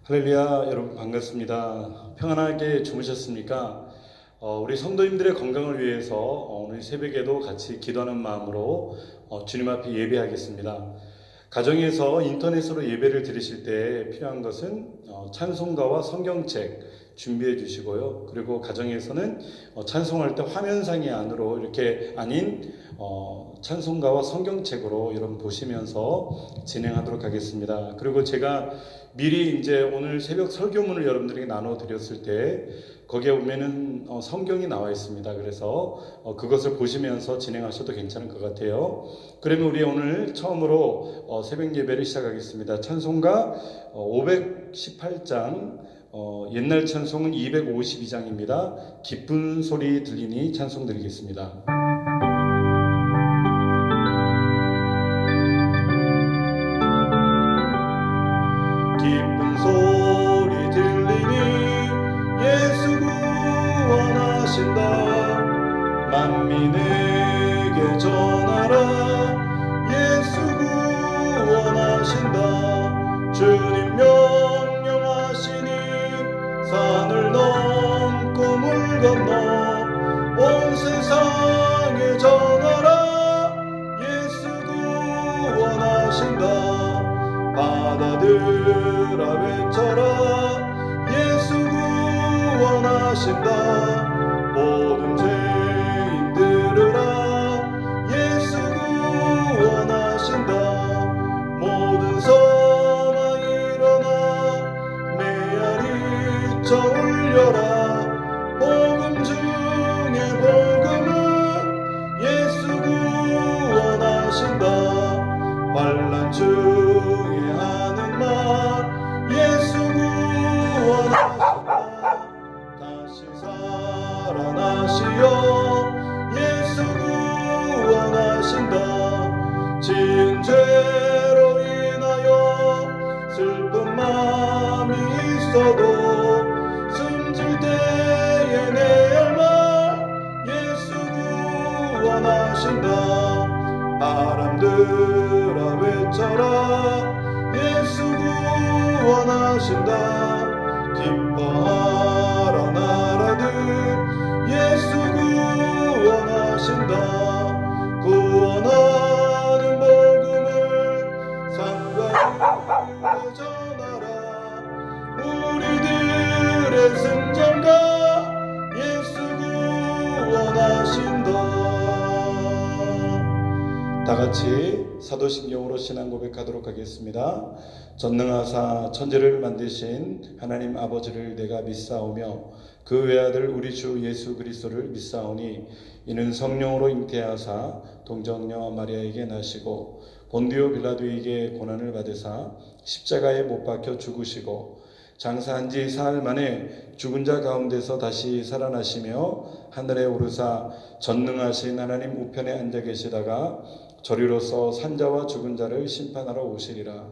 할렐루야, 여러분 반갑습니다. 평안하게 주무셨습니까? 우리 성도님들의 건강을 위해서 오늘 새벽에도 같이 기도하는 마음으로 주님 앞에 예배하겠습니다. 가정에서 인터넷으로 예배를 드리실 때 필요한 것은 찬송가와 성경책 준비해 주시고요. 그리고 가정에서는 찬송할 때 화면상의 안으로 이렇게 아닌 찬송가와 성경책으로 여러분 보시면서 진행하도록 하겠습니다. 그리고 제가 미리 이제 오늘 새벽 설교문을 여러분들에게 나눠 드렸을 때 거기에 보면은 성경이 나와 있습니다. 그래서 그것을 보시면서 진행하셔도 괜찮을 것 같아요. 그러면 우리 오늘 처음으로 새벽 예배를 시작하겠습니다. 찬송가 518장, 옛날 찬송은 252장입니다. 기쁜 소리 들리니 찬송 드리겠습니다. 기쁜 소리 들리니 예수 구원하신다. 만민에게 전하라. 예수 구원하신다. 주님 명령하시니 산을 넘고 물 건너 온 세상에 전하라. 예수 구원하신다. 바다들아 외쳐라. 예수 구원하신다. 모든 죄인 들으라. 예수 구원하신다. 모든 선아 일어나 메아리 쳐 울려라. 복음 중에 복음은 예수 구원하신다. 환난 중에 하는 말 예수 구원하신다. 다시 살아나시어 예수 구원하신다. 지은 죄로 인하여 슬픈 마음이 있어도 숨질 때에 내 할 말 예수 구원하신다. 바람들아 외쳐라. 예수 구원하신다. 기뻐하라 나라들 예수 구원하신다. 구원하는 복음을 산가에 전하라. 우리들의 승전가 예수 구원하신다. 다같이 사도신경으로 신앙 고백하도록 하겠습니다. 전능하사 천지를 만드신 하나님 아버지를 내가 믿사오며 그 외아들 우리 주 예수 그리스도를 믿사오니 이는 성령으로 잉태하사 동정녀 마리아에게 나시고 본디오 빌라도에게 고난을 받으사 십자가에 못 박혀 죽으시고 장사한 지 사흘 만에 죽은 자 가운데서 다시 살아나시며 하늘에 오르사 전능하신 하나님 우편에 앉아 계시다가 저리로서 산자와 죽은 자를 심판하러 오시리라.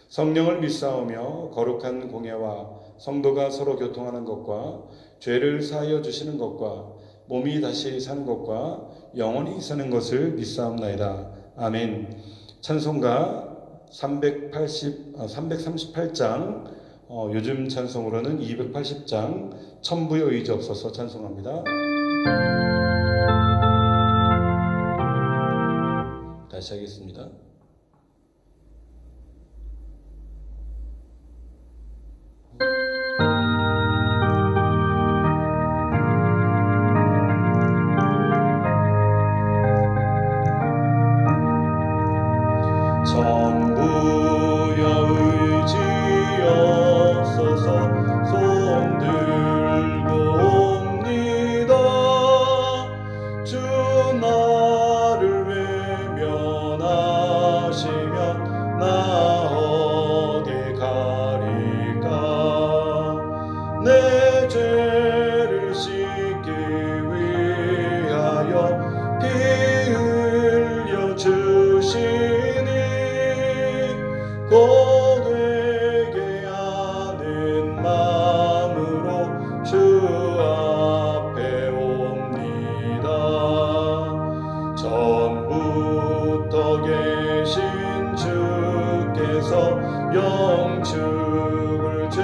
성령을 믿사오며 거룩한 공예와 성도가 서로 교통하는 것과 죄를 사하여 주시는 것과 몸이 다시 사는 것과 영원히 사는 것을 믿사옵나이다. 아멘. 찬송가 338장, 요즘 찬송으로는 280장 천부여 의지 없어서 찬송합니다. 다시 하겠습니다. 천부여 의지 없어서 손 들고 옵니다. 주 나를 외면하시면 나 어디 가리까. 내 죄를 씻기 위하여 피 흘려 주시니 고되게 하는 마음으로 주 앞에 옵니다. 전부터 계신 주께서 영축을 죄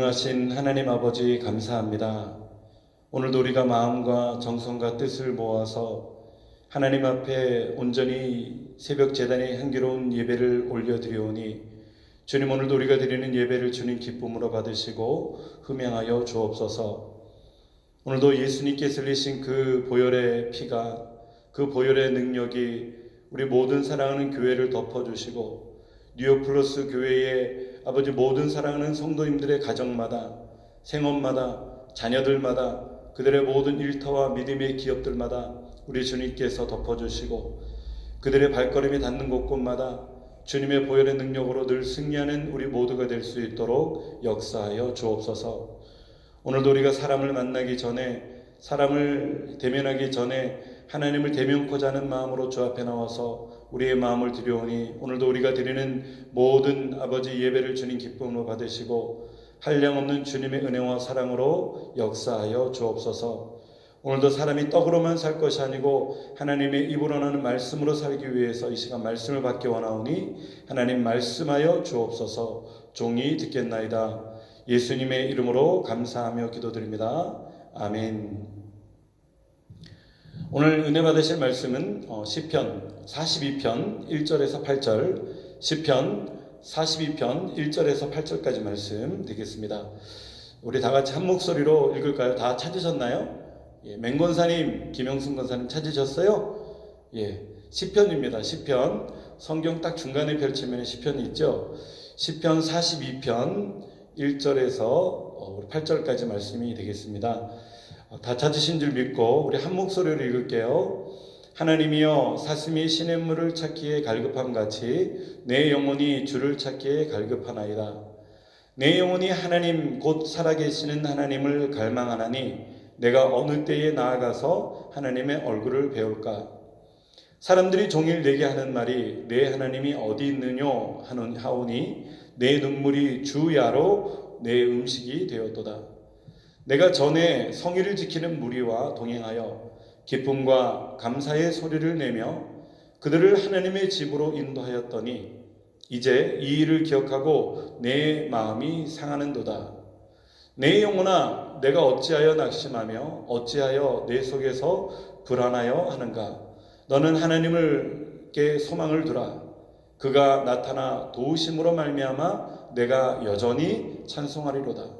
전능하신 하나님 아버지 감사합니다. 오늘도 우리가 마음과 정성과 뜻을 모아서 하나님 앞에 온전히 새벽 제단의 향기로운 예배를 올려드리오니 주님, 오늘도 우리가 드리는 예배를 주님 기쁨으로 받으시고 흠양하여 주옵소서. 오늘도 예수님께서 흘리신 그 보혈의 피가, 그 보혈의 능력이 우리 모든 사랑하는 교회를 덮어주시고 뉴욕플러스 교회의 아버지 모든 사랑하는 성도님들의 가정마다, 생업마다, 자녀들마다, 그들의 모든 일터와 믿음의 기업들마다 우리 주님께서 덮어주시고 그들의 발걸음이 닿는 곳곳마다 주님의 보혈의 능력으로 늘 승리하는 우리 모두가 될 수 있도록 역사하여 주옵소서. 오늘도 우리가 사람을 만나기 전에, 사람을 대면하기 전에 하나님을 대면코자 하는 마음으로 주 앞에 나와서 우리의 마음을 드려오니 오늘도 우리가 드리는 모든 아버지 예배를 주님 기쁨으로 받으시고 한량없는 주님의 은혜와 사랑으로 역사하여 주옵소서. 오늘도 사람이 떡으로만 살 것이 아니고 하나님의 입으로 나는 말씀으로 살기 위해서 이 시간 말씀을 받기 원하오니 하나님 말씀하여 주옵소서. 종이 듣겠나이다. 예수님의 이름으로 감사하며 기도드립니다. 아멘. 오늘 은혜 받으실 말씀은 시편 42편 1절에서 8절, 시편 42편 1절에서 8절까지 말씀 되겠습니다. 우리 다 같이 한 목소리로 읽을까요? 다 찾으셨나요? 예, 맹권사님, 김영순 권사님 찾으셨어요? 예, 시편입니다. 시편. 성경 딱 중간에 펼치면 시편이 있죠. 시편 42편 1절에서 8절까지 말씀이 되겠습니다. 다 찾으신 줄 믿고 우리 한 목소리로 읽을게요. 하나님이여, 사슴이 시냇물을 찾기에 갈급함같이 내 영혼이 주를 찾기에 갈급하나이다. 내 영혼이 하나님 곧 살아계시는 하나님을 갈망하나니 내가 어느 때에 나아가서 하나님의 얼굴을 배울까? 사람들이 종일 내게 하는 말이 내 하나님이 어디 있느냐 하오니 내 눈물이 주야로 내 음식이 되었도다. 내가 전에 성의를 지키는 무리와 동행하여 기쁨과 감사의 소리를 내며 그들을 하나님의 집으로 인도하였더니 이제 이 일을 기억하고 내 마음이 상하는도다. 내 영혼아, 내가 어찌하여 낙심하며 어찌하여 내 속에서 불안하여 하는가? 너는 하나님께 소망을 두라. 그가 나타나 도우심으로 말미암아 내가 여전히 찬송하리로다.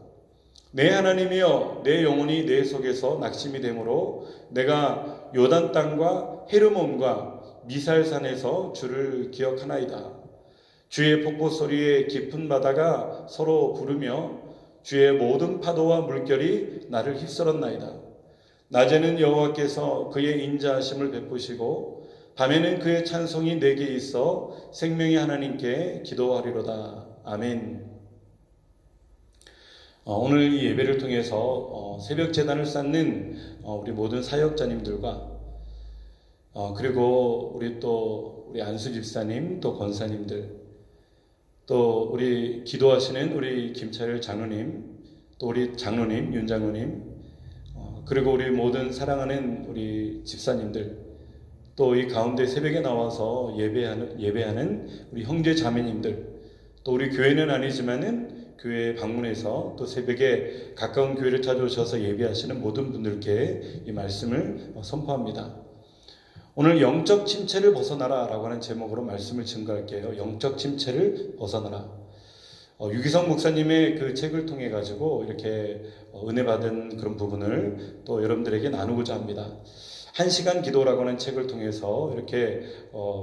내 하나님이여, 내 영혼이 내 속에서 낙심이 되므로 내가 요단 땅과 헤르몬과 미살산에서 주를 기억하나이다. 주의 폭포 소리에 깊은 바다가 서로 부르며 주의 모든 파도와 물결이 나를 휩쓸었나이다. 낮에는 여호와께서 그의 인자하심을 베푸시고 밤에는 그의 찬송이 내게 있어 생명의 하나님께 기도하리로다. 아멘. 오늘 이 예배를 통해서 새벽 제단을 쌓는 우리 모든 사역자님들과 그리고 우리 안수 집사님, 또 권사님들, 또 우리 기도하시는 우리 김차열 장로님, 또 우리 장로님, 윤 장로님, 그리고 우리 모든 사랑하는 우리 집사님들, 또 이 가운데 새벽에 나와서 예배하는 우리 형제 자매님들, 또 우리 교회는 아니지만은 교회에 방문해서 또 새벽에 가까운 교회를 찾아오셔서 예배하시는 모든 분들께 이 말씀을 선포합니다. 오늘 영적 침체를 벗어나라 라고 하는 제목으로 말씀을 증거할게요. 영적 침체를 벗어나라. 유기성 목사님의 그 책을 통해 가지고 이렇게 은혜 받은 그런 부분을 또 여러분들에게 나누고자 합니다. 1시간 기도라고 하는 책을 통해서 이렇게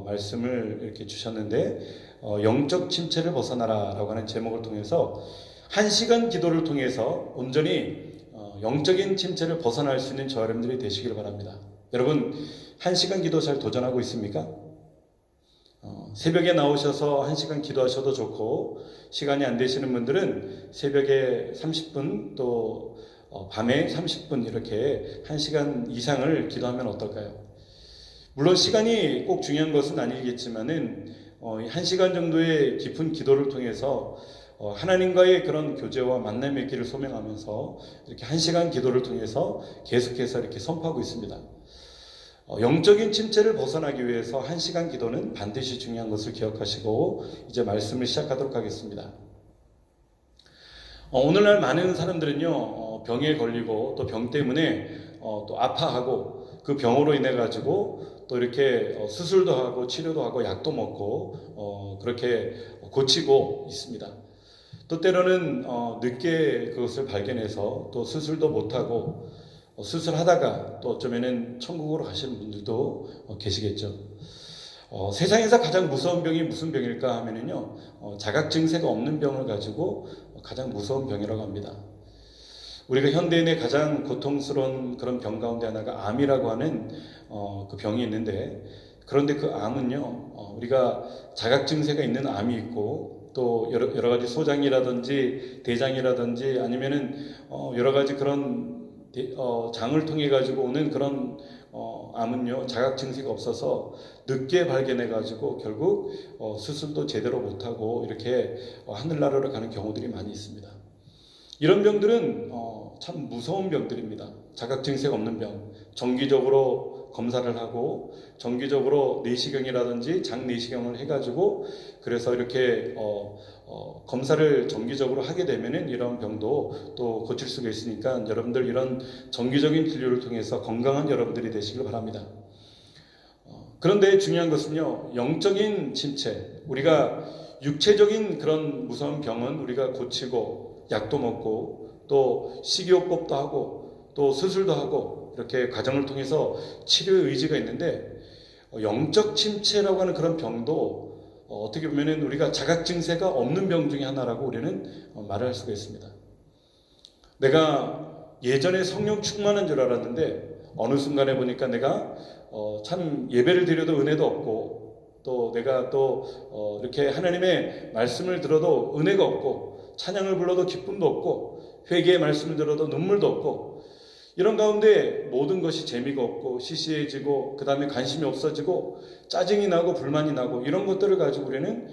말씀을 이렇게 주셨는데 영적 침체를 벗어나라 라고 하는 제목을 통해서 1시간 기도를 통해서 온전히 영적인 침체를 벗어날 수 있는 저 여러분들이 되시길 바랍니다. 여러분 1시간 기도 잘 도전하고 있습니까? 새벽에 나오셔서 1시간 기도하셔도 좋고 시간이 안 되시는 분들은 새벽에 30분 또 밤에 30분 이렇게 1시간 이상을 기도하면 어떨까요? 물론 시간이 꼭 중요한 것은 아니겠지만은 1시간 정도의 깊은 기도를 통해서 하나님과의 그런 교제와 만남의 있기를 소명하면서 이렇게 1시간 기도를 통해서 계속해서 이렇게 선포하고 있습니다. 영적인 침체를 벗어나기 위해서 1시간 기도는 반드시 중요한 것을 기억하시고 이제 말씀을 시작하도록 하겠습니다. 오늘날 많은 사람들은요, 병에 걸리고 또 병 때문에 또 아파하고 그 병으로 인해 가지고 또 이렇게 수술도 하고 치료도 하고 약도 먹고 그렇게 고치고 있습니다. 또 때로는 늦게 그것을 발견해서 또 수술도 못하고 수술하다가 또 어쩌면은 천국으로 가시는 분들도 계시겠죠. 세상에서 가장 무서운 병이 무슨 병일까 하면은요, 자각 증세가 없는 병을 가지고 가장 무서운 병이라고 합니다. 우리가 현대인의 가장 고통스러운 그런 병 가운데 하나가 암이라고 하는 그 병이 있는데, 그런데 그 암은요, 우리가 자각 증세가 있는 암이 있고 또 여러 가지 소장이라든지 대장이라든지 아니면은 여러 가지 그런 장을 통해 가지고 오는 그런 암은요, 자각 증세가 없어서 늦게 발견해 가지고 결국 수술도 제대로 못하고 이렇게 하늘나라로 가는 경우들이 많이 있습니다. 이런 병들은 참 무서운 병들입니다. 자각 증세가 없는 병, 정기적으로 검사를 하고 정기적으로 내시경이라든지 장 내시경을 해가지고 그래서 이렇게 검사를 정기적으로 하게 되면은 이런 병도 또 고칠 수가 있으니까 여러분들 이런 정기적인 진료를 통해서 건강한 여러분들이 되시길 바랍니다. 그런데 중요한 것은요, 영적인 침체, 우리가 육체적인 그런 무서운 병은 우리가 고치고 약도 먹고 또 식이요법도 하고 또 수술도 하고 이렇게 과정을 통해서 치료의 의지가 있는데, 영적 침체라고 하는 그런 병도 어떻게 보면은 우리가 자각 증세가 없는 병 중에 하나라고 우리는 말을 할 수가 있습니다. 내가 예전에 성령 충만한 줄 알았는데 어느 순간에 보니까 내가 참 예배를 드려도 은혜도 없고 또 내가 또 이렇게 하나님의 말씀을 들어도 은혜가 없고 찬양을 불러도 기쁨도 없고 회개의 말씀을 들어도 눈물도 없고 이런 가운데 모든 것이 재미가 없고 시시해지고 그 다음에 관심이 없어지고 짜증이 나고 불만이 나고 이런 것들을 가지고 우리는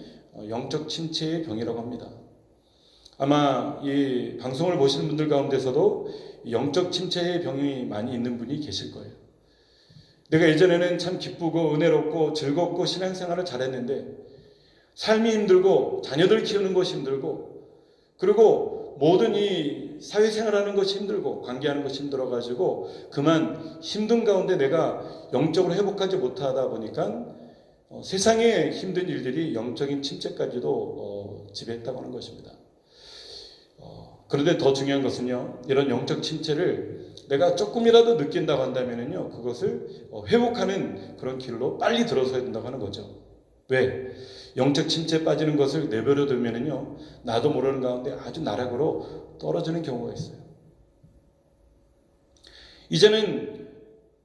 영적 침체의 병이라고 합니다. 아마 이 방송을 보시는 분들 가운데서도 영적 침체의 병이 많이 있는 분이 계실 거예요. 내가 예전에는 참 기쁘고 은혜롭고 즐겁고 신앙생활을 잘했는데 삶이 힘들고 자녀들 키우는 것이 힘들고 그리고 모든 이 사회생활하는 것이 힘들고 관계하는 것이 힘들어가지고 그만 힘든 가운데 내가 영적으로 회복하지 못하다 보니까 세상의 힘든 일들이 영적인 침체까지도 지배했다고 하는 것입니다. 그런데 더 중요한 것은요, 이런 영적 침체를 내가 조금이라도 느낀다고 한다면요, 그것을 회복하는 그런 길로 빨리 들어서야 된다고 하는 거죠. 왜? 영적 침체에 빠지는 것을 내버려 두면은요, 나도 모르는 가운데 아주 나락으로 떨어지는 경우가 있어요. 이제는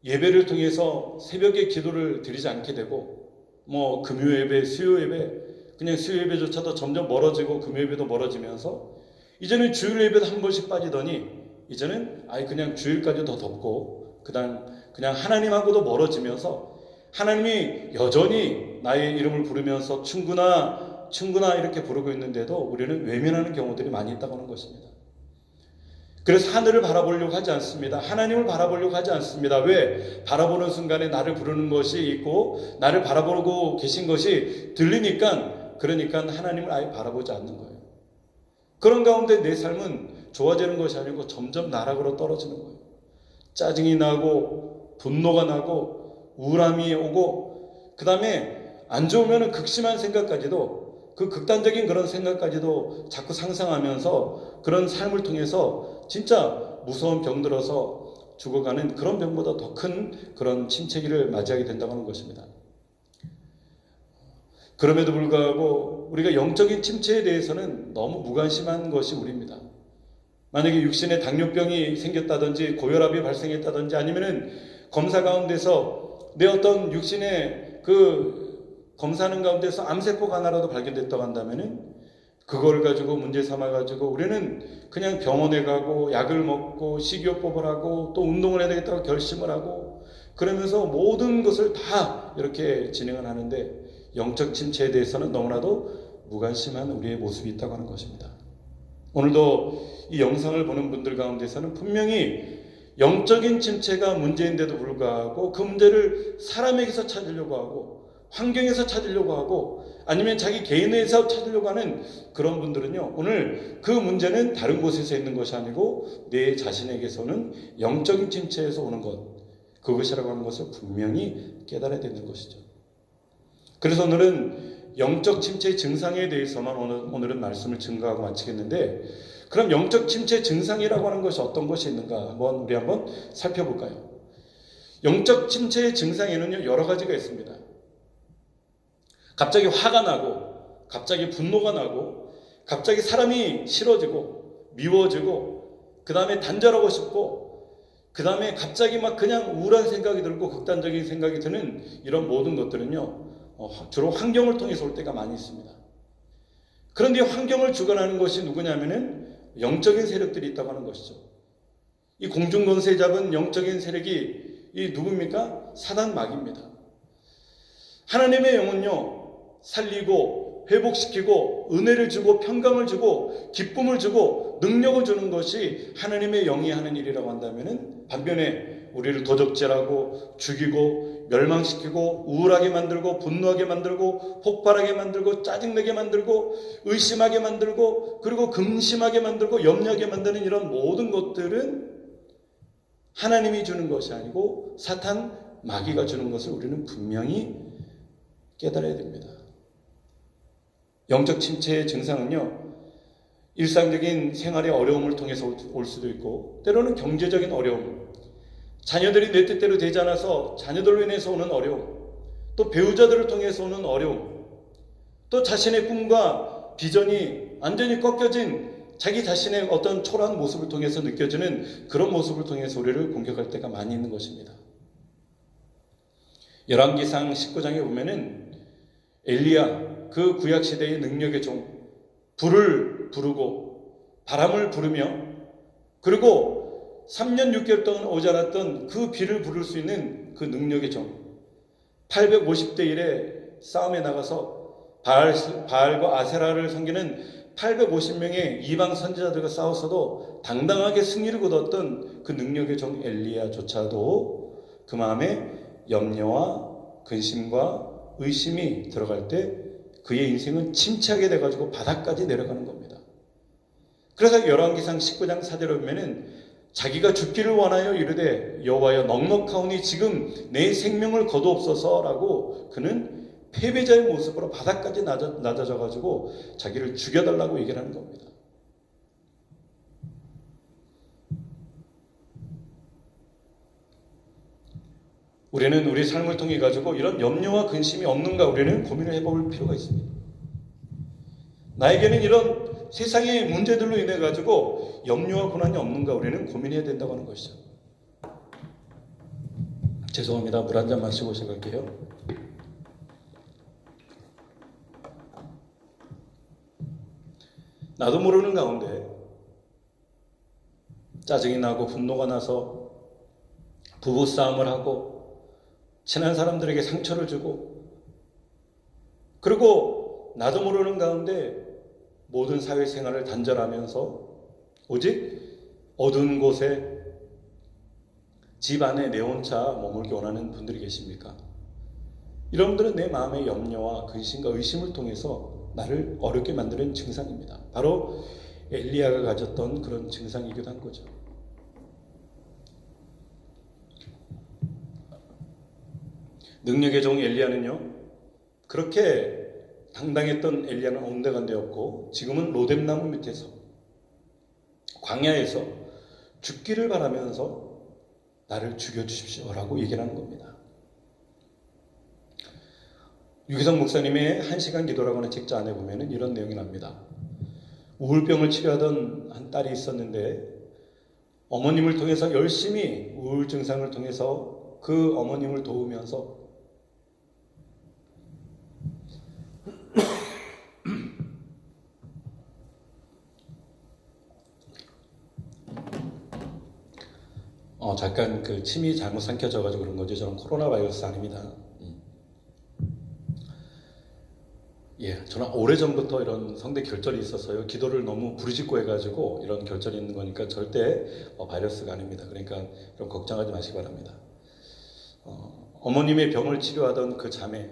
예배를 통해서 새벽에 기도를 드리지 않게 되고, 금요 예배, 수요 예배, 그냥 수요 예배조차도 점점 멀어지고 금요 예배도 멀어지면서 이제는 주일 예배도 한 번씩 빠지더니 이제는 그냥 주일까지 더 덥고 그냥 하나님하고도 멀어지면서 하나님이 여전히 나의 이름을 부르면서 충구나 이렇게 부르고 있는데도 우리는 외면하는 경우들이 많이 있다고 하는 것입니다. 그래서 하늘을 바라보려고 하지 않습니다. 하나님을 바라보려고 하지 않습니다. 왜? 바라보는 순간에 나를 부르는 것이 있고 나를 바라보고 계신 것이 들리니까 그러니까 하나님을 아예 바라보지 않는 거예요. 그런 가운데 내 삶은 좋아지는 것이 아니고 점점 나락으로 떨어지는 거예요. 짜증이 나고 분노가 나고 우울함이 오고 그 다음에 안 좋으면 극심한 생각까지도 그 극단적인 그런 생각까지도 자꾸 상상하면서 그런 삶을 통해서 진짜 무서운 병 들어서 죽어가는 그런 병보다 더 큰 그런 침체기를 맞이하게 된다고 하는 것입니다. 그럼에도 불구하고 우리가 영적인 침체에 대해서는 너무 무관심한 것이 우리입니다. 만약에 육신에 당뇨병이 생겼다든지 고혈압이 발생했다든지 아니면은 검사 가운데서 내 어떤 육신의 그 검사하는 가운데서 암세포가 하나라도 발견됐다고 한다면은 그걸 가지고 문제 삼아 가지고 우리는 그냥 병원에 가고 약을 먹고 식이요법을 하고 또 운동을 해야 되겠다고 결심을 하고 그러면서 모든 것을 다 이렇게 진행을 하는데 영적 침체에 대해서는 너무나도 무관심한 우리의 모습이 있다고 하는 것입니다. 오늘도 이 영상을 보는 분들 가운데서는 분명히 영적인 침체가 문제인데도 불구하고 그 문제를 사람에게서 찾으려고 하고 환경에서 찾으려고 하고 아니면 자기 개인에서 찾으려고 하는 그런 분들은요, 오늘 그 문제는 다른 곳에서 있는 것이 아니고 내 자신에게서는 영적인 침체에서 오는 것, 그것이라고 하는 것을 분명히 깨달아야 되는 것이죠. 그래서 오늘은 영적 침체 증상에 대해서만 오늘은 말씀을 증거하고 마치겠는데, 그럼 영적 침체 증상이라고 하는 것이 어떤 것이 있는가 우리 한번 살펴볼까요? 영적 침체의 증상에는요, 여러 가지가 있습니다. 갑자기 화가 나고, 갑자기 분노가 나고, 갑자기 사람이 싫어지고, 미워지고, 그 다음에 단절하고 싶고, 그 다음에 갑자기 막 그냥 우울한 생각이 들고 극단적인 생각이 드는 이런 모든 것들은요, 주로 환경을 통해서 올 때가 많이 있습니다. 그런데 환경을 주관하는 것이 누구냐면은 영적인 세력들이 있다고 하는 것이죠. 이 공중권세 잡은 영적인 세력이 이 누굽니까? 사단 마귀입니다. 하나님의 영은요, 살리고 회복시키고 은혜를 주고 평강을 주고 기쁨을 주고 능력을 주는 것이 하나님의 영이 하는 일이라고 한다면은, 반면에 우리를 도적질하고 죽이고 멸망시키고 우울하게 만들고 분노하게 만들고 폭발하게 만들고 짜증내게 만들고 의심하게 만들고 그리고 근심하게 만들고 염려하게 만드는 이런 모든 것들은 하나님이 주는 것이 아니고 사탄 마귀가 주는 것을 우리는 분명히 깨달아야 됩니다. 영적 침체의 증상은요, 일상적인 생활의 어려움을 통해서 올 수도 있고, 때로는 경제적인 어려움, 자녀들이 내 뜻대로 되지 않아서 자녀들로 인해서 오는 어려움, 또 배우자들을 통해서 오는 어려움, 또 자신의 꿈과 비전이 완전히 꺾여진 자기 자신의 어떤 초라한 모습을 통해서 느껴지는 그런 모습을 통해서 우리를 공격할 때가 많이 있는 것입니다. 열왕기상 19장에 보면은 엘리야, 그 구약시대의 능력의 종, 불을 부르고 바람을 부르며, 그리고 3년 6개월 동안 오지 않았던 그 비를 부를 수 있는 그 능력의 종, 850대 1의 싸움에 나가서 바알과 아세라를 섬기는 850명의 이방 선지자들과 싸웠어도 당당하게 승리를 거뒀던 그 능력의 종 엘리야조차도 그 마음에 염려와 근심과 의심이 들어갈 때 그의 인생은 침체하게 돼가지고 바닥까지 내려가는 겁니다. 그래서 열왕기상 19장 4절에 보면은 자기가 죽기를 원하여 이르되 여호와여 넉넉하오니 지금 내 생명을 거두옵소서라고 그는 패배자의 모습으로 바닥까지 낮아져가지고 자기를 죽여달라고 얘기를 하는 겁니다. 우리는 우리 삶을 통해 가지고 이런 염려와 근심이 없는가 우리는 고민을 해볼 필요가 있습니다. 나에게는 이런 세상의 문제들로 인해 가지고 염려와 고난이 없는가 우리는 고민해야 된다고 하는 것이죠. 죄송합니다. 물 한 잔 마시고 시작할게요. 나도 모르는 가운데 짜증이 나고 분노가 나서 부부싸움을 하고 친한 사람들에게 상처를 주고, 그리고 나도 모르는 가운데 모든 사회생활을 단절하면서 오직 어두운 곳에 집 안에 내 혼자 머물기 원하는 분들이 계십니까? 이런 분들은 내 마음의 염려와 근심과 의심을 통해서 나를 어렵게 만드는 증상입니다. 바로 엘리야가 가졌던 그런 증상이기도 한 거죠. 능력의 종 엘리야는요, 그렇게 당당했던 엘리야는 온데간데 없고 지금은 로뎀나무 밑에서 광야에서 죽기를 바라면서 나를 죽여주십시오라고 얘기를 하는 겁니다. 유기성 목사님의 1시간 기도라고 하는 책자 안에 보면 이런 내용이 납니다. 우울병을 치료하던 한 딸이 있었는데 어머님을 통해서 열심히 우울 증상을 통해서 그 어머님을 도우면서 잠깐 그 침이 잘못 삼켜져가지고 그런 거죠. 저는 코로나 바이러스 아닙니다. 예, 저는 오래전부터 이런 성대 결절이 있어서요. 기도를 너무 부르짖고 해가지고 이런 결절이 있는 거니까 절대 바이러스가 아닙니다. 그러니까 좀 걱정하지 마시기 바랍니다. 어머님의 병을 치료하던 그 자매,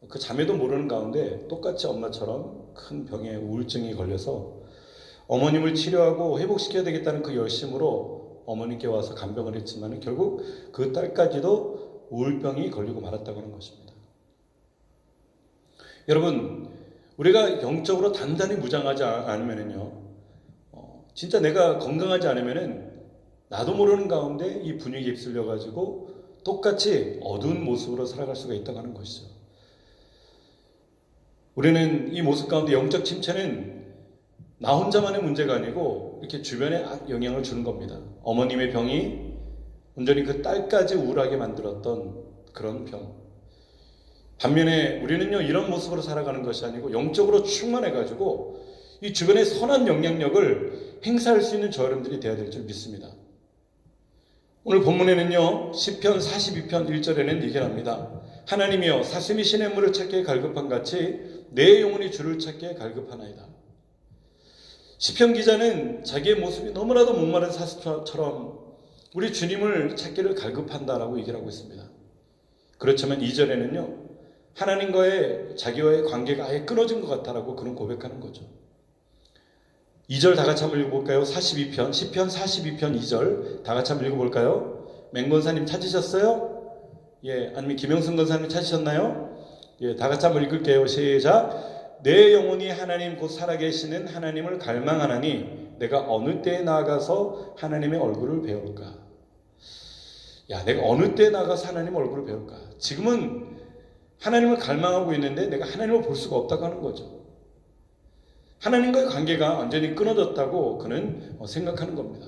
그 자매도 모르는 가운데 똑같이 엄마처럼 큰 병에 우울증이 걸려서 어머님을 치료하고 회복시켜야 되겠다는 그 열심으로 어머님께 와서 간병을 했지만 결국 그 딸까지도 우울병이 걸리고 말았다고 하는 것입니다. 여러분, 우리가 영적으로 단단히 무장하지 않으면요, 진짜 내가 건강하지 않으면은 나도 모르는 가운데 이 분위기에 휩쓸려 가지고 똑같이 어두운 모습으로 살아갈 수가 있다고 하는 것이죠. 우리는 이 모습 가운데 영적 침체는 나 혼자만의 문제가 아니고 이렇게 주변에 영향을 주는 겁니다. 어머님의 병이 온전히 그 딸까지 우울하게 만들었던 그런 병. 반면에 우리는요, 이런 모습으로 살아가는 것이 아니고 영적으로 충만해가지고 이 주변의 선한 영향력을 행사할 수 있는 저 여러분들이 되어야 될 줄 믿습니다. 오늘 본문에는요, 시편 42편 1절에는 얘기를 합니다. 하나님이여 사슴이 시냇물을 찾기에 갈급한 같이 내 영혼이 주를 찾기에 갈급하나이다. 시편 기자는 자기의 모습이 너무나도 목마른 사슴처럼 우리 주님을 찾기를 갈급한다라고 얘기를 하고 있습니다. 그렇지만 2절에는요, 하나님과의 자기와의 관계가 아예 끊어진 것 같다라고 그런 고백하는 거죠. 2절 다 같이 한번 읽어볼까요? 42편, 시편 42편 2절 다 같이 한번 읽어볼까요? 맹건사님 찾으셨어요? 예, 아니면 김영순 건사님 찾으셨나요? 예, 다 같이 한번 읽을게요. 시작. 내 영혼이 하나님 곧 살아계시는 하나님을 갈망하나니 내가 어느 때에 나아가서 하나님의 얼굴을 배울까? 야, 내가 어느 때에 나가서 하나님 얼굴을 배울까? 지금은 하나님을 갈망하고 있는데 내가 하나님을 볼 수가 없다고 하는 거죠. 하나님과의 관계가 완전히 끊어졌다고 그는 생각하는 겁니다.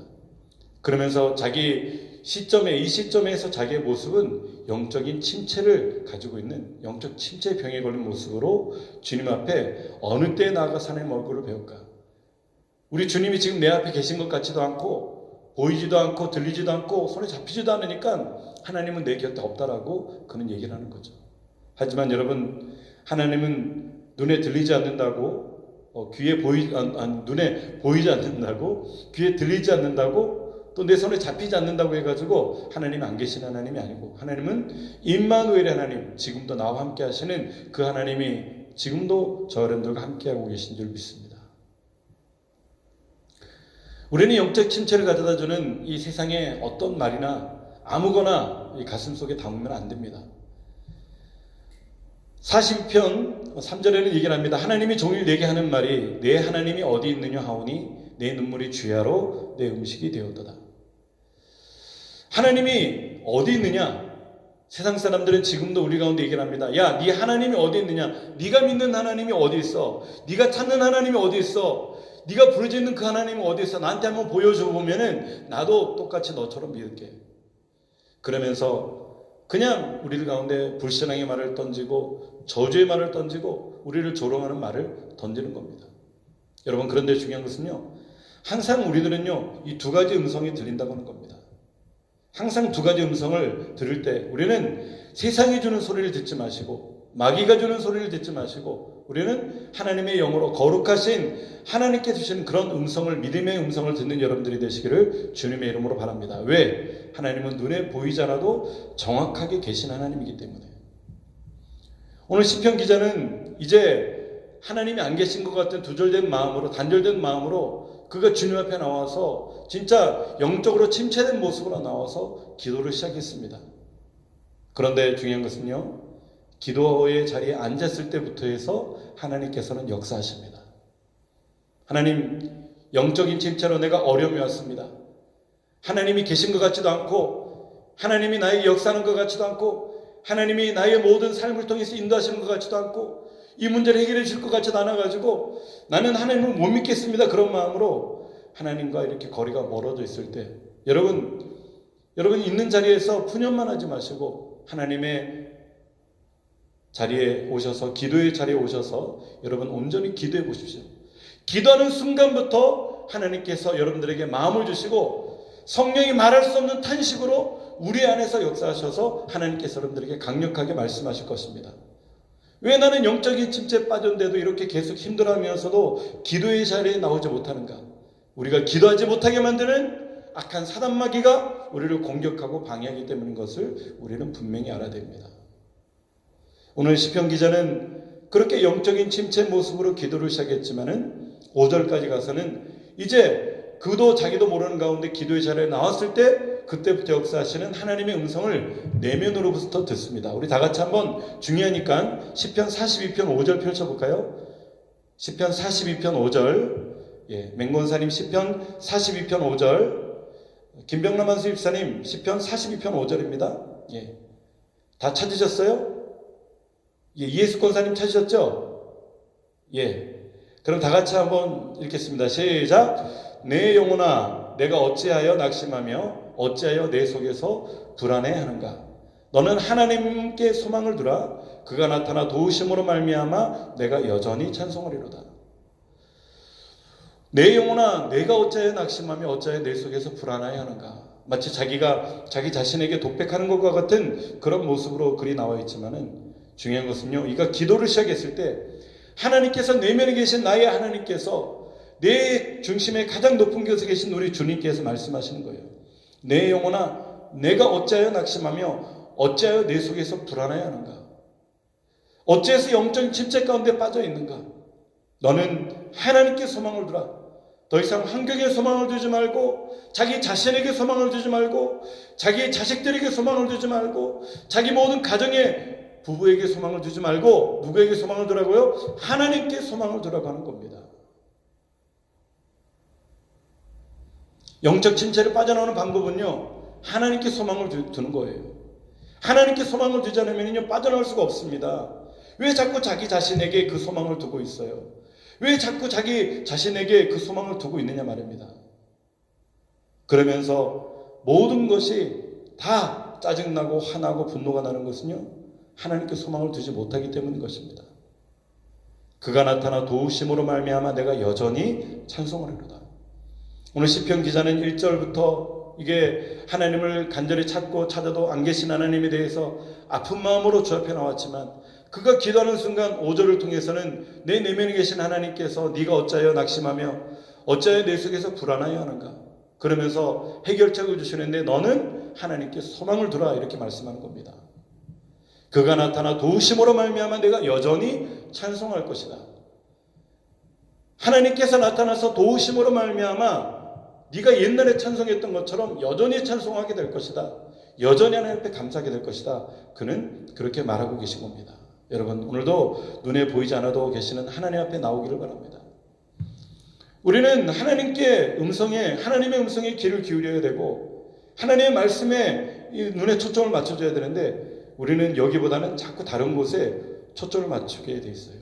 그러면서 자기 시점에, 이 시점에서 자기의 모습은 영적인 침체를 가지고 있는 영적 침체 병에 걸린 모습으로 주님 앞에 어느 때에 나아가서 하나님 얼굴을 배울까? 우리 주님이 지금 내 앞에 계신 것 같지도 않고 보이지도 않고 들리지도 않고 손에 잡히지도 않으니까 하나님은 내 곁에 없다라고 그는 얘기를 하는 거죠. 하지만 여러분, 하나님은 눈에 들리지 않는다고, 눈에 보이지 않는다고, 귀에 들리지 않는다고, 또 내 손에 잡히지 않는다고 해가지고 하나님이 안 계신 하나님이 아니고, 하나님은 임마누엘의 하나님, 지금도 나와 함께 하시는 그 하나님이 지금도 저 여러분들과 함께하고 계신 줄 믿습니다. 우리는 영적 침체를 가져다주는 이 세상의 어떤 말이나 아무거나 이 가슴 속에 담으면 안 됩니다. 42편 3절에는 얘기를 합니다. 하나님이 종일 내게 하는 말이 내 하나님이 어디 있느냐 하오니 내 눈물이 주야로 내 음식이 되었도다. 하나님이 어디 있느냐? 세상 사람들은 지금도 우리 가운데 얘기를 합니다. 야, 네 하나님이 어디 있느냐? 네가 믿는 하나님이 어디 있어? 네가 찾는 하나님이 어디 있어? 네가 부르짖는 그 하나님이 어디 있어? 나한테 한번 보여줘 보면은 나도 똑같이 너처럼 믿을게. 그러면서 그냥 우리들 가운데 불신앙의 말을 던지고 저주의 말을 던지고 우리를 조롱하는 말을 던지는 겁니다. 여러분, 그런데 중요한 것은요, 항상 우리들은요, 이 두 가지 음성이 들린다고 하는 겁니다. 항상 두 가지 음성을 들을 때 우리는 세상이 주는 소리를 듣지 마시고 마귀가 주는 소리를 듣지 마시고 우리는 하나님의 영으로 거룩하신 하나님께 주신 그런 음성을, 믿음의 음성을 듣는 여러분들이 되시기를 주님의 이름으로 바랍니다. 왜? 하나님은 눈에 보이지 않아도 정확하게 계신 하나님이기 때문에. 오늘 시편 기자는 이제 하나님이 안 계신 것 같은 두절된 마음으로, 단절된 마음으로 그가 주님 앞에 나와서 진짜 영적으로 침체된 모습으로 나와서 기도를 시작했습니다. 그런데 중요한 것은요, 기도의 자리에 앉았을 때부터 해서 하나님께서는 역사하십니다. 하나님, 영적인 침체로 내가 어려움이 왔습니다. 하나님이 계신 것 같지도 않고 하나님이 나에게 역사하는 것 같지도 않고 하나님이 나의 모든 삶을 통해서 인도하시는 것 같지도 않고 이 문제를 해결해 줄 것 같지도 않아가지고 나는 하나님을 못 믿겠습니다. 그런 마음으로 하나님과 이렇게 거리가 멀어져 있을 때 여러분 있는 자리에서 푸념만 하지 마시고 하나님의 자리에 오셔서, 기도의 자리에 오셔서 여러분 온전히 기도해 보십시오. 기도하는 순간부터 하나님께서 여러분들에게 마음을 주시고 성령이 말할 수 없는 탄식으로 우리 안에서 역사하셔서 하나님께서 여러분들에게 강력하게 말씀하실 것입니다. 왜 나는 영적인 침체에 빠졌는데도 이렇게 계속 힘들어하면서도 기도의 자리에 나오지 못하는가? 우리가 기도하지 못하게 만드는 악한 사단마귀가 우리를 공격하고 방해하기 때문인 것을 우리는 분명히 알아야 됩니다. 오늘 시편 기자는 그렇게 영적인 침체 모습으로 기도를 시작했지만은 5절까지 가서는 이제 그도 자기도 모르는 가운데 기도의 자리에 나왔을 때 그때부터 역사하시는 하나님의 음성을 내면으로부터 듣습니다. 우리 다 같이 한번 중요하니까 시편 42편 5절 펼쳐볼까요? 시편 42편 5절, 맹곤사님 시편 42편 5절, 김병남 한수 집사님 시편 42편 5절입니다. 다 찾으셨어요? 이예수 권사님 찾으셨죠? 그럼 다 같이 한번 읽겠습니다. 시작. 내 영혼아, 내가 어찌하여 낙심하며 어찌하여 내 속에서 불안해하는가? 너는 하나님께 소망을 두라. 그가 나타나 도우심으로 말미암아 내가 여전히 찬송하리로다. 내 영혼아, 내가 어찌하여 낙심하며 어찌하여 내 속에서 불안해하는가? 마치 자기가 자기 자신에게 독백하는 것과 같은 그런 모습으로 글이 나와 있지만은 중요한 것은요, 이가 기도를 시작했을 때 하나님께서 내면에 계신 나의 하나님께서 내 중심에 가장 높은 곳에 계신 우리 주님께서 말씀하시는 거예요. 내 영혼아, 내가 어찌하여 낙심하며 어찌하여 내 속에서 불안해하는가? 어찌해서 영적인 침체 가운데 빠져 있는가? 너는 하나님께 소망을 두라. 더 이상 환경에 소망을 두지 말고, 자기 자신에게 소망을 두지 말고, 자기 자식들에게 소망을 두지 말고, 자기 모든 가정에 부부에게 소망을 두지 말고 누구에게 소망을 두라고요? 하나님께 소망을 두라고 하는 겁니다. 영적 침체를 빠져나오는 방법은요, 하나님께 소망을 두는 거예요. 하나님께 소망을 두지 않으면요, 빠져나올 수가 없습니다. 왜 자꾸 자기 자신에게 그 소망을 두고 있어요? 왜 자꾸 자기 자신에게 그 소망을 두고 있느냐 말입니다. 그러면서 모든 것이 다 짜증나고 화나고 분노가 나는 것은요, 하나님께 소망을 두지 못하기 때문인 것입니다. 그가 나타나 도우심으로 말미암아 내가 여전히 찬송하리로다. 오늘 시편 기자는 1절부터 이게 하나님을 간절히 찾고 찾아도 안 계신 하나님에 대해서 아픈 마음으로 주 앞에 나왔지만 그가 기도하는 순간 5절을 통해서는 내 내면에 계신 하나님께서 네가 어찌하여 낙심하며 어찌하여 내 속에서 불안하여 하는가? 그러면서 해결책을 주시는데 너는 하나님께 소망을 두라, 이렇게 말씀하는 겁니다. 그가 나타나 도우심으로 말미암아 내가 여전히 찬송할 것이다. 하나님께서 나타나서 도우심으로 말미암아 네가 옛날에 찬송했던 것처럼 여전히 찬송하게 될 것이다. 여전히 하나님 앞에 감사하게 될 것이다. 그는 그렇게 말하고 계신 겁니다. 여러분, 오늘도 눈에 보이지 않아도 계시는 하나님 앞에 나오기를 바랍니다. 우리는 하나님의 음성에 귀를 기울여야 되고 하나님의 말씀에 눈에 초점을 맞춰줘야 되는데 우리는 여기보다는 자꾸 다른 곳에 초점을 맞추게 돼 있어요.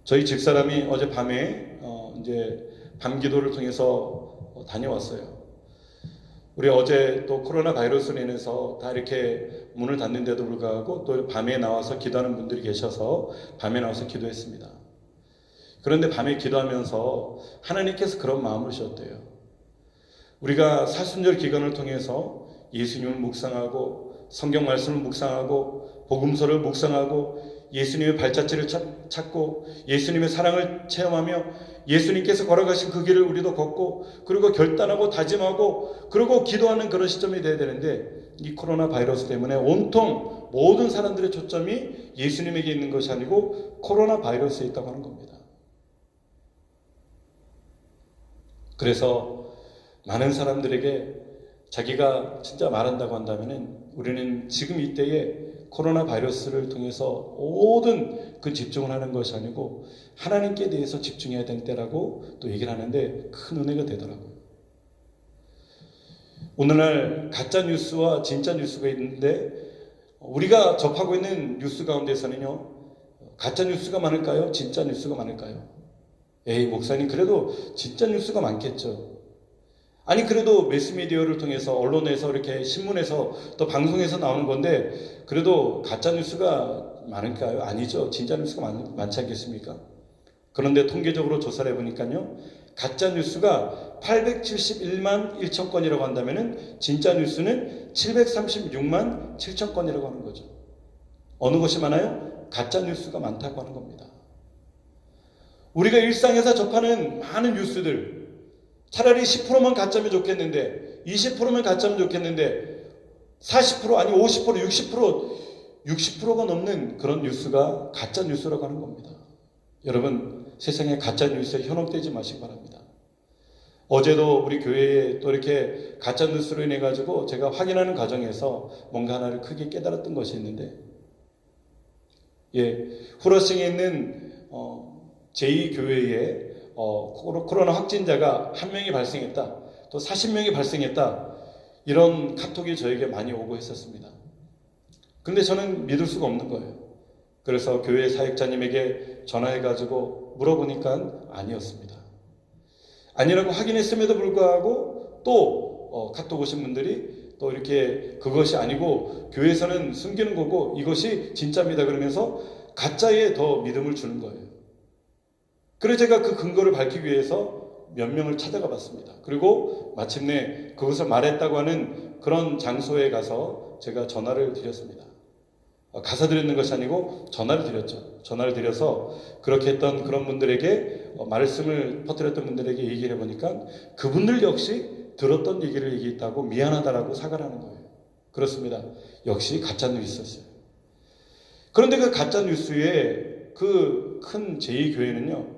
저희 집사람이 어제 밤에 이제 밤기도를 통해서 다녀왔어요. 우리 어제 또 코로나 바이러스로 인해서 다 이렇게 문을 닫는데도 불구하고 또 밤에 나와서 기도하는 분들이 계셔서 밤에 나와서 기도했습니다. 그런데 밤에 기도하면서 하나님께서 그런 마음을 주셨대요. 우리가 사순절 기간을 통해서 예수님을 묵상하고 성경 말씀을 묵상하고 복음서를 묵상하고 예수님의 발자취를 찾고 예수님의 사랑을 체험하며 예수님께서 걸어가신 그 길을 우리도 걷고 그리고 결단하고 다짐하고 그리고 기도하는 그런 시점이 돼야 되는데 이 코로나 바이러스 때문에 온통 모든 사람들의 초점이 예수님에게 있는 것이 아니고 코로나 바이러스에 있다고 하는 겁니다. 그래서 많은 사람들에게 자기가 진짜 말한다고 한다면은 우리는 지금 이때에 코로나 바이러스를 통해서 모든 그 집중을 하는 것이 아니고 하나님께 대해서 집중해야 될 때라고 또 얘기를 하는데 큰 은혜가 되더라고요. 오늘날 가짜 뉴스와 진짜 뉴스가 있는데 우리가 접하고 있는 뉴스 가운데서는요, 가짜 뉴스가 많을까요? 진짜 뉴스가 많을까요? 에이, 목사님, 그래도 진짜 뉴스가 많겠죠. 아니, 그래도 매스미디어를 통해서 언론에서 이렇게 신문에서 또 방송에서 나오는 건데 그래도 가짜 뉴스가 많을까요? 아니죠. 진짜 뉴스가 많지 않겠습니까? 그런데 통계적으로 조사를 해보니까요, 가짜 뉴스가 871만 1천 건이라고 한다면은 진짜 뉴스는 736만 7천 건이라고 하는 거죠. 어느 것이 많아요? 가짜 뉴스가 많다고 하는 겁니다. 우리가 일상에서 접하는 많은 뉴스들, 차라리 10%만 가짜면 좋겠는데 20%면 가짜면 좋겠는데 40% 아니 50% 60% 60%가 넘는 그런 뉴스가 가짜 뉴스라고 하는 겁니다. 여러분, 세상에 가짜 뉴스에 현혹되지 마시기 바랍니다. 어제도 우리 교회에 또 이렇게 가짜 뉴스로 인해 가지고 제가 확인하는 과정에서 뭔가 하나를 크게 깨달았던 것이 있는데, 후라싱에 있는 제2교회에 코로나 확진자가 1명이 발생했다, 또 40명이 발생했다, 이런 카톡이 저에게 많이 오고 했었습니다. 근데 저는 믿을 수가 없는 거예요. 그래서 교회 사역자님에게 전화해가지고 물어보니까 아니었습니다. 아니라고 확인했음에도 불구하고 또 카톡 오신 분들이 또 이렇게 그것이 아니고 교회에서는 숨기는 거고 이것이 진짜입니다 그러면서 가짜에 더 믿음을 주는 거예요. 그래서 제가 그 근거를 밝히기 위해서 몇 명을 찾아가 봤습니다. 그리고 마침내 그것을 말했다고 하는 그런 장소에 가서 제가 전화를 드렸습니다. 가서 드렸는 것이 아니고 전화를 드렸죠. 전화를 드려서 그렇게 했던 그런 분들에게 말씀을 퍼뜨렸던 분들에게 얘기를 해보니까 그분들 역시 들었던 얘기를 얘기했다고 미안하다라고 사과를 하는 거예요. 그렇습니다. 역시 가짜 뉴스였어요. 그런데 그 가짜 뉴스에 그 큰 제2교회는요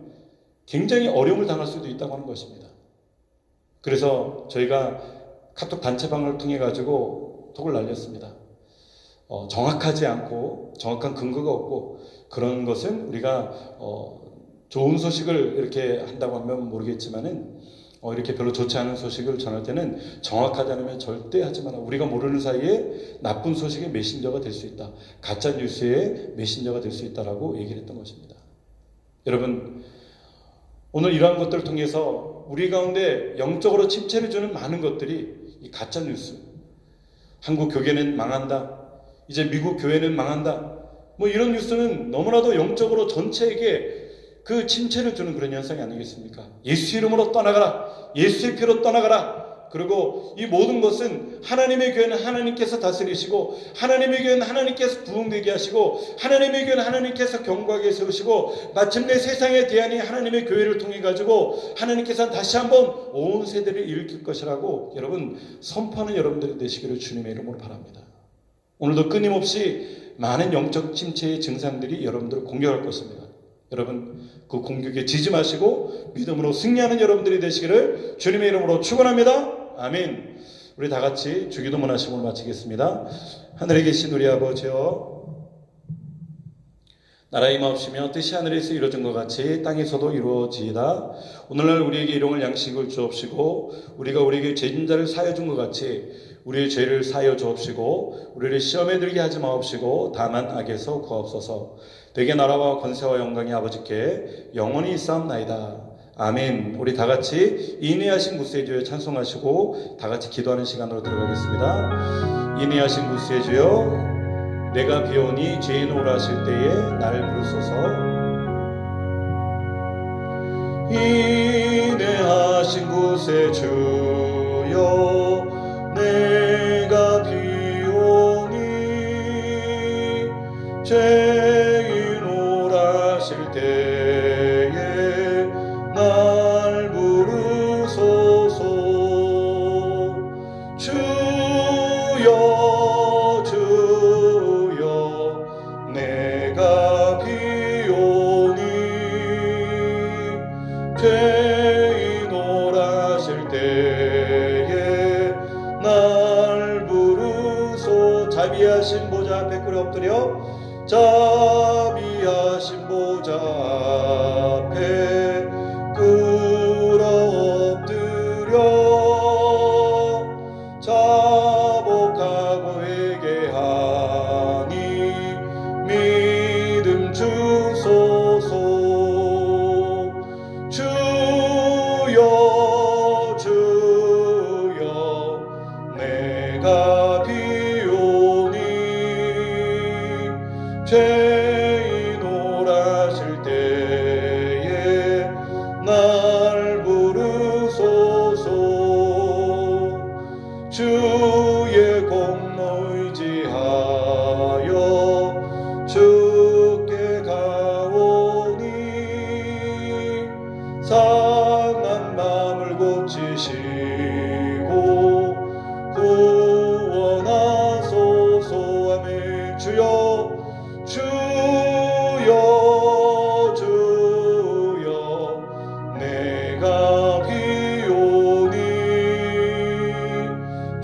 굉장히 어려움을 당할 수도 있다고 하는 것입니다. 그래서 저희가 카톡 단체방을 통해 가지고 톡을 날렸습니다. 정확하지 않고 정확한 근거가 없고 그런 것은 우리가 좋은 소식을 이렇게 한다고 하면 모르겠지만은 이렇게 별로 좋지 않은 소식을 전할 때는 정확하지 않으면 절대 하지 마라. 우리가 모르는 사이에 나쁜 소식의 메신저가 될 수 있다. 가짜 뉴스의 메신저가 될 수 있다라고 얘기를 했던 것입니다. 여러분, 오늘 이러한 것들을 통해서 우리 가운데 영적으로 침체를 주는 많은 것들이 이 가짜 뉴스, 한국 교회는 망한다, 이제 미국 교회는 망한다, 뭐 이런 뉴스는 너무나도 영적으로 전체에게 그 침체를 주는 그런 현상이 아니겠습니까? 예수 이름으로 떠나가라, 예수의 피로 떠나가라. 그리고 이 모든 것은 하나님의 교회는 하나님께서 다스리시고 하나님의 교회는 하나님께서 부흥되게 하시고 하나님의 교회는 하나님께서 견고하게 세우시고 마침내 세상의 대안이 하나님의 교회를 통해 가지고 하나님께서 다시 한번 온 세대를 일으킬 것이라고 여러분 선포하는 여러분들이 되시기를 주님의 이름으로 바랍니다. 오늘도 끊임없이 많은 영적 침체의 증상들이 여러분들을 공격할 것입니다. 여러분 그 공격에 지지 마시고 믿음으로 승리하는 여러분들이 되시기를 주님의 이름으로 축원합니다. 아멘. 우리 다 같이 주기도문 하심을 마치겠습니다. 하늘에 계신 우리 아버지여, 나라의 임하옵시며 뜻이 하늘에서 이루어진 것 같이 땅에서도 이루어지이다. 오늘날 우리에게 일용할 양식을 주옵시고 우리가 우리에게 죄진 자를 사하여 준 것 같이 우리의 죄를 사하여 주옵시고 우리를 시험에 들게 하지 마옵시고 다만 악에서 구하옵소서. 되게 나라와 권세와 영광이 아버지께 영원히 있사옵나이다. 아멘. 우리 다 같이 인내하신 구세의 주여 찬송하시고 다 같이 기도하는 시간으로 들어가겠습니다. 인내하신 구세의 주여, 내가 비오니 죄인 오라 하실 때에 나를 부르소서. 인내하신 구세의 주여, 내가 비오니 죄인 오라 하실 때에 날 부르소서. 주여 주여 내가 비오니 죄인 오라 하실 때에 날 부르소. 자비하신 보좌 앞에 꿇어 엎드려, 자비하신 보좌 앞에 꿇어 엎드려 자복하고 회개하니 믿음 주소서. 주여 주여 내가 비오니 죄인 오라 하실 때에 날 부르소서. 주의 공로 의지하여 주께 가오니 상한 마음을 고치시고 구원하소서. 아멘. 주여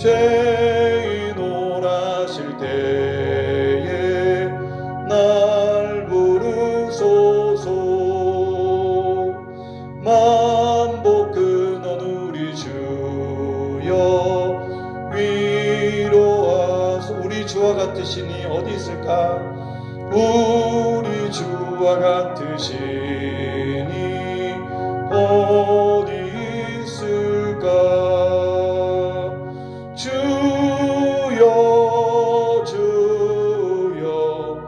죄인 오라실 때에 날 부르소서. 만복 근원 우리 주여 위로하소. 우리 주와 같으시니 어디 있을까? 우리 주와 같으시니 어디 있을까? 주여 주여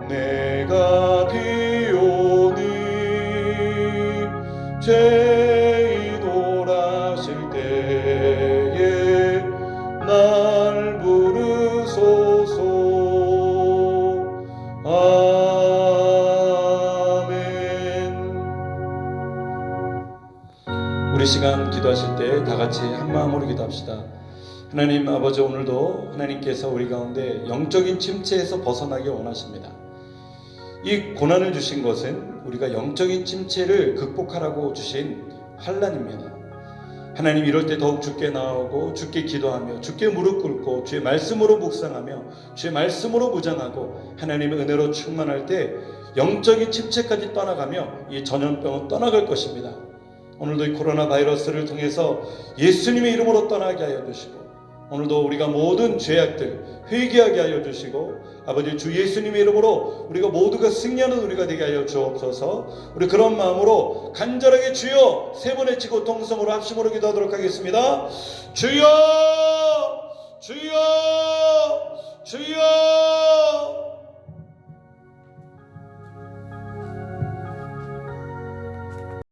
내가 비오니 죄인 오라실 때에 날 부르소서. 우리 시간 기도하실 때 다 같이 한 마음으로 기도합시다. 하나님 아버지, 오늘도 하나님께서 우리 가운데 영적인 침체에서 벗어나기 원하십니다. 이 고난을 주신 것은 우리가 영적인 침체를 극복하라고 주신 환난입니다. 하나님, 이럴 때 더욱 주께 나아오고 주께 기도하며 주께 무릎 꿇고 주의 말씀으로 묵상하며 주의 말씀으로 무장하고 하나님의 은혜로 충만할 때 영적인 침체까지 떠나가며 이 전염병은 떠나갈 것입니다. 오늘도 이 코로나 바이러스를 통해서 예수님의 이름으로 떠나게 하여 주시고, 오늘도 우리가 모든 죄악들 회개하게 하여 주시고, 아버지 주 예수님의 이름으로 우리가 모두가 승리하는 우리가 되게 하여 주옵소서. 우리 그런 마음으로 간절하게 주여 세 번 외치고 동성으로 합심으로 기도하도록 하겠습니다. 주여 주여 주여